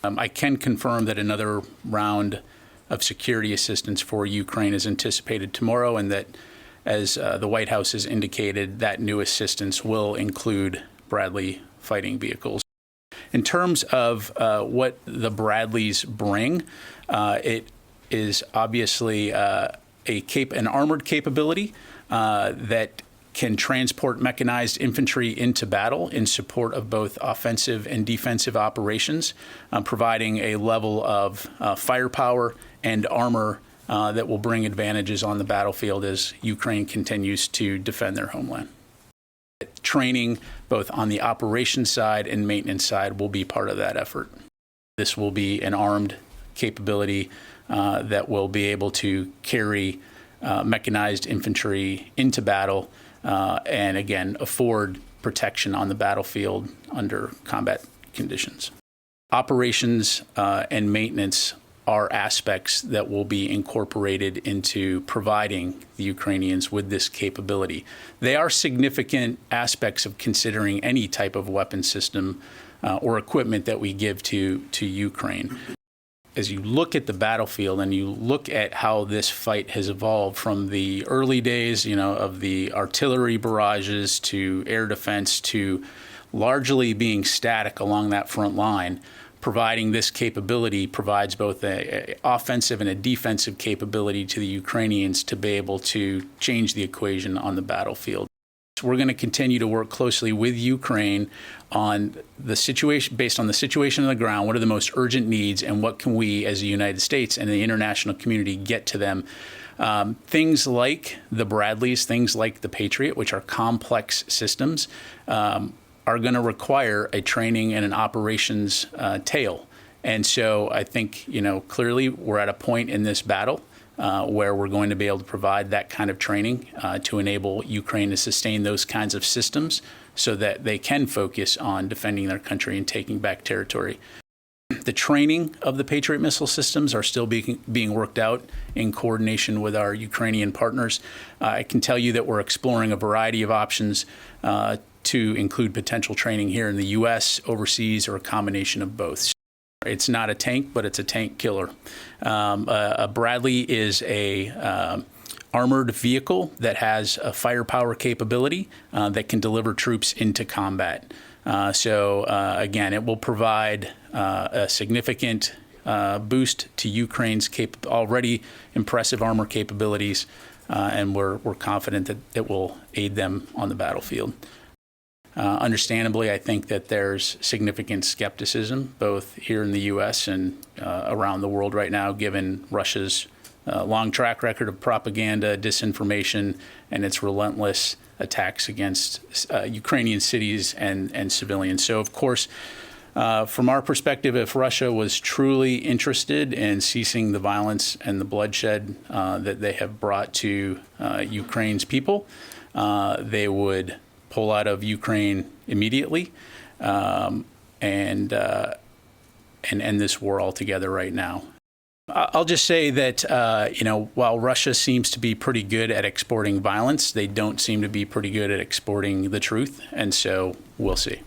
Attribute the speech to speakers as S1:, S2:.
S1: I can confirm that another round of security assistance for Ukraine is anticipated tomorrow, and that, as the White House has indicated, that new assistance will include Bradley fighting vehicles. In terms of what the Bradleys bring, it is obviously an armored capability that can transport mechanized infantry into battle in support of both offensive and defensive operations, providing a level of firepower and armor that will bring advantages on the battlefield as Ukraine continues to defend their homeland. Training, both on the operations side and maintenance side, will be part of that effort. This will be an armed capability that will be able to carry mechanized infantry into battle and, again, afford protection on the battlefield under combat conditions. Operations and maintenance are aspects that will be incorporated into providing the Ukrainians with this capability. They are significant aspects of considering any type of weapon system or equipment that we give to Ukraine. As you look at the battlefield and you look at how this fight has evolved from the early days, of the artillery barrages to air defense to largely being static along that front line, providing this capability provides both an offensive and a defensive capability to the Ukrainians to be able to change the equation on the battlefield. We're going to continue to work closely with Ukraine on the situation, based on the situation on the ground. What are the most urgent needs, and what can we, as the United States and the international community, get to them? Things like the Bradleys, things like the Patriot, which are complex systems, are going to require a training and an operations tail. And so I think, clearly we're at a point in this battle where we're going to be able to provide that kind of training to enable Ukraine to sustain those kinds of systems so that they can focus on defending their country and taking back territory. The training of the Patriot missile systems are still being worked out in coordination with our Ukrainian partners. I can tell you that we're exploring a variety of options to include potential training here in the U.S., overseas, or a combination of both. It's not a tank, but it's a tank killer. A Bradley is a armored vehicle that has a firepower capability that can deliver troops into combat. Again, it will provide a significant boost to Ukraine's already impressive armor capabilities, and we're confident that it will aid them on the battlefield. Understandably, I think that there's significant skepticism, both here in the U.S. and around the world right now, given Russia's long track record of propaganda, disinformation, and its relentless attacks against Ukrainian cities and civilians. So, of course, from our perspective, if Russia was truly interested in ceasing the violence and the bloodshed that they have brought to Ukraine's people, they would pull out of Ukraine immediately and end this war altogether right now. I'll just say that, while Russia seems to be pretty good at exporting violence, they don't seem to be pretty good at exporting the truth, and so we'll see.